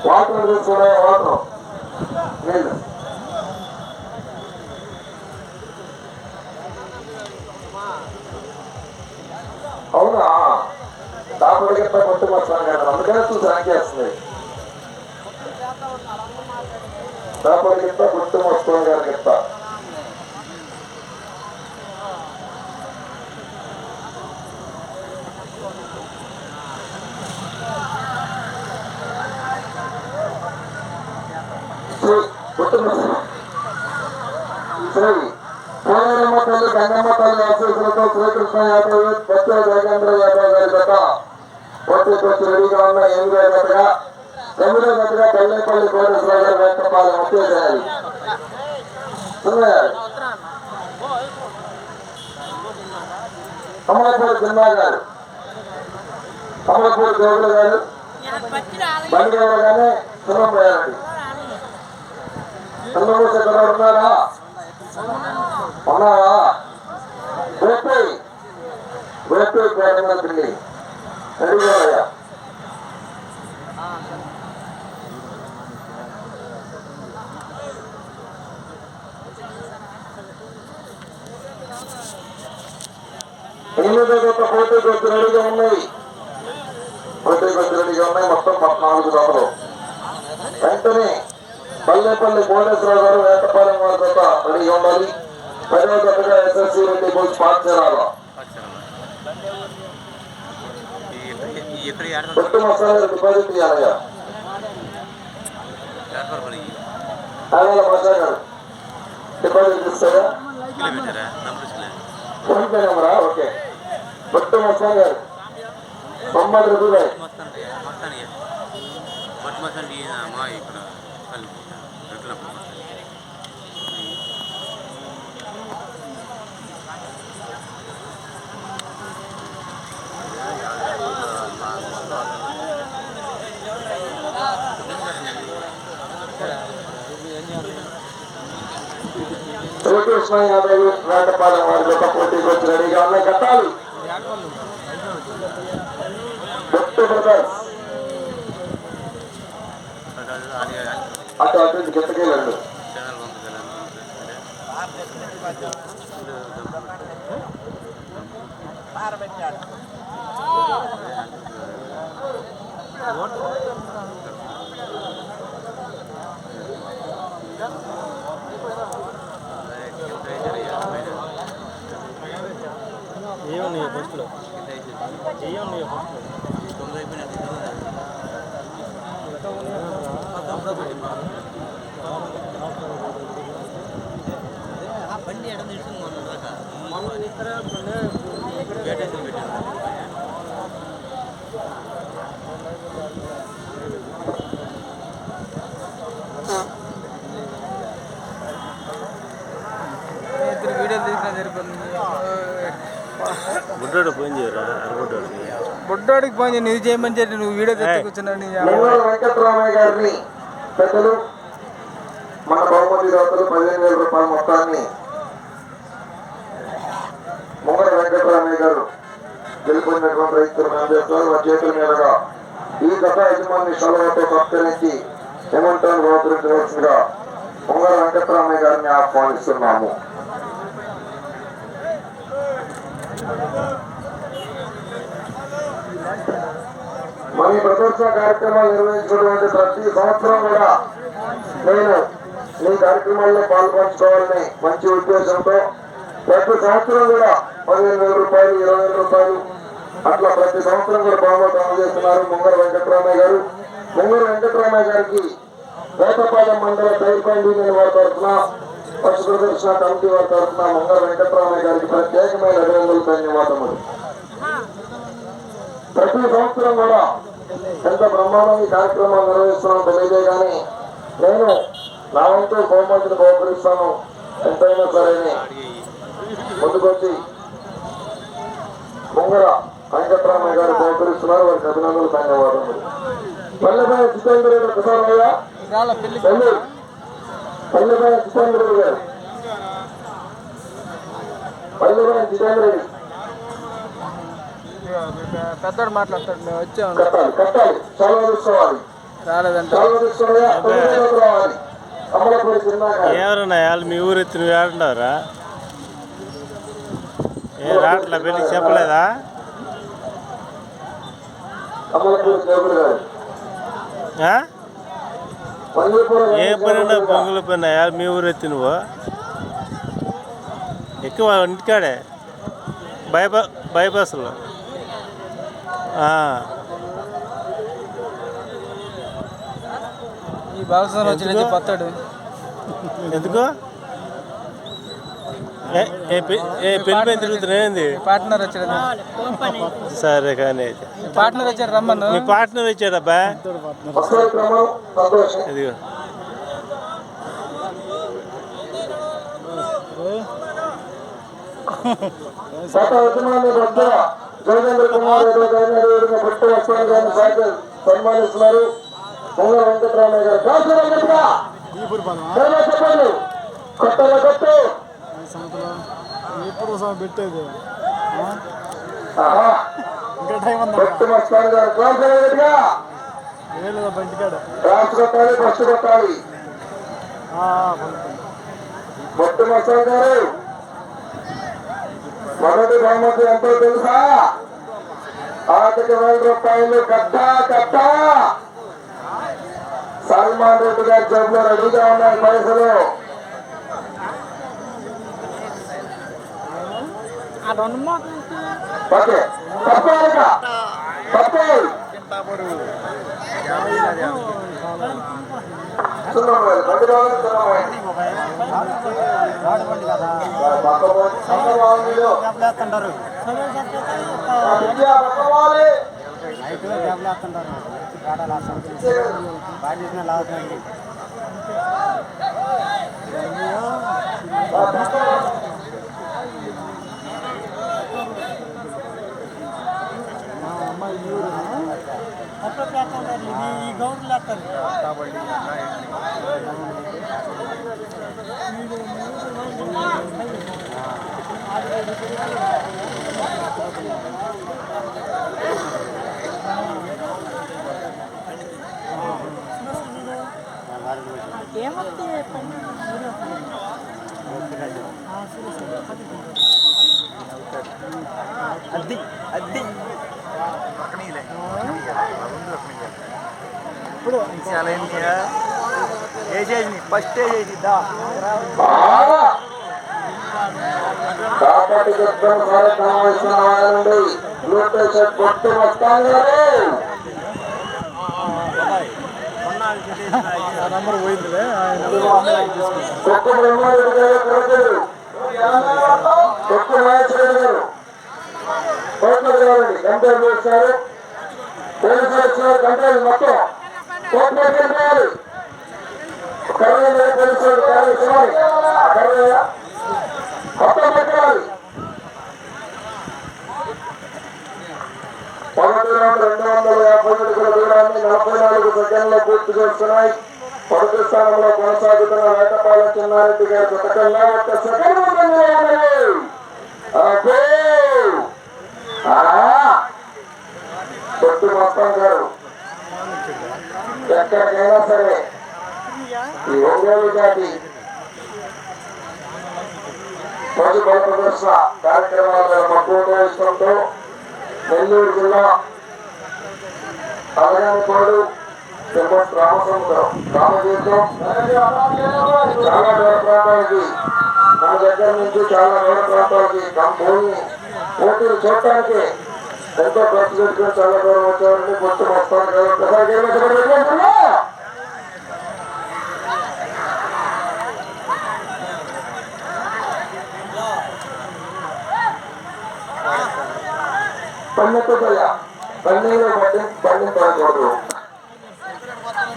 Water తీసుకునే water నీళ్ళు అవునా దాపడికి కొట్టుకు వస్తాను కదా అందుకనే చూసి రాకేస్తుంది దాపడికి కొట్టుకు వస్తాను గారు చెప్తా శ్రీ పోలేరమ్మ తల్లి గంగమ్మ తల్లి ఆశీస్సులతో శ్రీకృష్ణ యాదవ్ కొత్త జగేంద్ర యాదవ్ గారి గత పోటీకి రెడీగా ఉన్న 8వ జతగా 9వ జతగా పల్లెపల్లి కోటేశ్వర గారి వెంకటపాలెం వచ్చేసేయాలి కమలపూడి జిల్లా గారు కమలపూడి జోగులు గారు బండిగానే సున్నం పోయారండి చంద్రమూర్తి ఉన్నారా ఉన్నావా గోపి గవర్నమెంట్ రెడీగా 8వ జత పోటీకి రెడీగా ఉన్నాయి మొత్తం 14 జతలు వెంటనే పల్లెపల్లి కోటేశ్వరరావు గారు వేటపాలెం వారి జత రెడీగా ఉండాలి 10వ జతగా ఎస్ఎస్సీ రెడ్డి బోల్స్ పాఠశాల కొట్టు మసాలా డిపాజిట్ చేయాలయ్యా మసా గారు డిపాజిట్ ఇస్తారా ఫోన్ పే నెంబరా ఓకే కొట్టు మసా గారు 90 రూపాయలు శ్రీకృష్ణ యాదవ్ వేటపాలెం వారి జత పోటీకి వచ్చి రెడీగా ఉన్నాయి కట్టాలి బ్రదర్స్ అటు గిట్టకెళ్ళండి ఏమన్నాయి ఫస్ట్లో ఏమన్నాయి బండి ఎడ వీడియోలు తీసినా సరిపోతుంది బుడ్డోడు ఫోన్ చేయరా బుడ్డోడికి ఫోన్ చేయి నువ్వు చేయమని చెప్పి నువ్వు వీడియో తెచ్చి కూర్చున్నాను వెంకటరామయ్య గారిని పెద్దలు మన బహుమతి దాతలు 15,000 రూపాయల మొత్తాన్ని ముంగర వెంకటరామయ్య గారు గెలుపొందినటువంటి రైతులు అందజేస్తారు వారి చేతుల మీదుగా ఈ గత యజమాని సెలవుతో సత్కరించి హేమంతాన్ని బహుకరించవలసిందిగా ముంగర వెంకటరామయ్య గారిని ఆహ్వానిస్తున్నాము. మరి ప్రదర్శన కార్యక్రమాలు నిర్వహించినటువంటి ప్రతి సంవత్సరం కూడా నేను ఈ కార్యక్రమాల్లో పాల్పంచుకోవాలని మంచి ఉద్దేశంతో ప్రతి సంవత్సరం కూడా 15,000 రూపాయలు 20,000 రూపాయలు అట్లా ప్రతి సంవత్సరం కూడా బహుమతి అందజేస్తున్నారు ముంగర వెంకటరామయ్య గారు. ముంగర వెంకటరామయ్య గారికి వేటపాలెం మండల టైర్పాయింట్ యూనియన్ వారి తరఫున పశు ప్రదర్శన కమిటీ వారి తరఫున ముంగర వెంకటరామయ్య గారికి ప్రత్యేకమైన అభినందనలు ధన్యవాదములు. ప్రతి సంవత్సరం కూడా ఎంత బ్రహ్మాండంగా ఈ కార్యక్రమాలు నిర్వహిస్తున్నాం తెలియదే కానీ నేను నా వంతు బహుమతిని బహుకరిస్తాను ఎంతైనా సరే ముందుకొచ్చి ముంగర వెంకటరామయ్య గారు బహుకరిస్తున్నారు. వారికి అభినందనలు ధన్యవాదములు. పల్లెపై జితేంద్ర రెడ్డి ఒకసారయ్యా పల్లెపై జితేంద్ర రెడ్డి గారు పల్లెపై జితేంద్ర రెడ్డి పెద్దడు మాట్లాడతాడు మేము వచ్చాము కట్టాలి చాలా చూసుకోవాలి రాలేదంట. రావాలి. అమలపూరి చిన్నాక ఎవరన్నా వాళ్ళు మీ ఊరు ఎత్తి నువ్వు ఏడున్నారా? ఏ రాట్లా పెళ్ళి చెప్పలేదా? అమలపూరి జోగులు గారు ఏ పని ఉండవు పొంగుల పని మీ ఊరు ఎత్తి నువ్వు ఎక్కువ ఇంటికాడే బైపాస్లో ఈ బాలసంలో వచ్చి పత్తాడు ఎందుకు పెళ్లి పైన తిరుగుతున్నాయింది. పార్ట్నర్ వచ్చాడు. సరే కానీ పార్ట్నర్ వచ్చాడు రమ్మను. మీ పార్ట్నర్ వచ్చాడబ్బా. ఇదిగో జోగేంద్ర కుమార్ సన్మానిస్తున్నారు. పొంగ వెంకటరామయ్య గారు కొత్తలో కొట్టు ఎప్పుడు పెట్టేది కొట్టు మస్తాన్ గారు బంటికాడ క్లాస్ కొట్టాలి, ఫస్ట్ కొట్టాలి. కొట్టు మస్తాన్ గారు మొదటి బహుమతి ఎంతో తెలుసా? ₹1,000 కట్టా. సల్మాన్ రెడ్డి గారి జబ్బులో రెడీగా ఉన్నాయి పైసలు. ఓకే తప్ప ఈ గౌడ్లు లేస్తారు. అద్ది అద్ది ఇప్పుడు ఫస్ట్ కాపాటి కార్యక్రమం ఇచ్చిన వారండి బ్లూటూత్ సెట్ కొట్టు వస్తాను. నంబర్ పోయింది. కొట్టు బ్రహ్మారెడ్డి గారు కొరచారు. కొట్టు మహేశ్వరి గారు కోట్లు కావాలండి. కంట్రోల్ చేస్తారు. పోలీసులు వచ్చినారు. కంట్రోల్ మొత్తం కోర్టు పెట్టాలి. కర్రయ్య పోలీసులు కర్రయ్య మొత్తం పెట్టాలి. మొదటి రౌండ్ 250 అడుగుల దూరాన్ని 44 సెకండ్లో పూర్తి చేస్తున్నాయి. మొదటి స్థానంలో కొనసాగుతున్న వేటపాలెం చిన్నారెడ్డి గారి పథకంలో 1 సెకండ్ కొట్టు మొత్తం గారు ఎక్కడికైనా సరే ఈ ఒంగోలు జాతి రోజు బల ప్రదర్శన కార్యక్రమాల మక్కువతో ఇష్టంతో నెల్లూరు జిల్లా అలగానిపాడు రామసముద్రం రామతీర్థం చాలా దూర ప్రాంతాలకి మన దగ్గర నుంచి చాలా దూర ప్రాంతాలకి పోటీలు చూడటానికి ఎంతో ఖర్చు పెట్టుకుని చాలా దూరం వచ్చారండి. కొట్టు మొత్తాన్ని పన్నెత్తుదయ్యా పన్నీలో పండించకూడదు.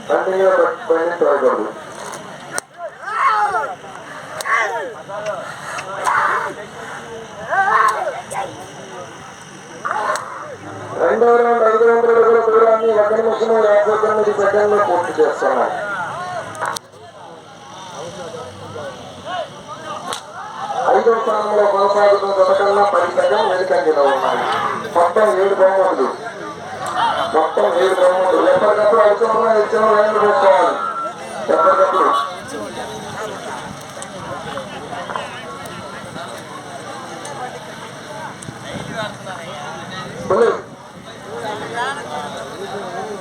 పన్నీలో పండించకూడదు. రెండవ రౌండ్ 500 అడుగుల దూరాన్ని 1 నిమిషం 59 సెకండ్లో పూర్తి చేస్తున్నాం. ఐదవ స్థానంలో కొనసాగుతున్న పథకంలో 10 సెకండ్లు వెనుకంజలో ఉన్నాయి. మొత్తం 7 బహుమతులు. ఎప్పటికప్పుడు అడుగుతున్నా ఇచ్చిన లైన్లు పెట్టుకోవాలి ఎప్పటికప్పుడు. పులి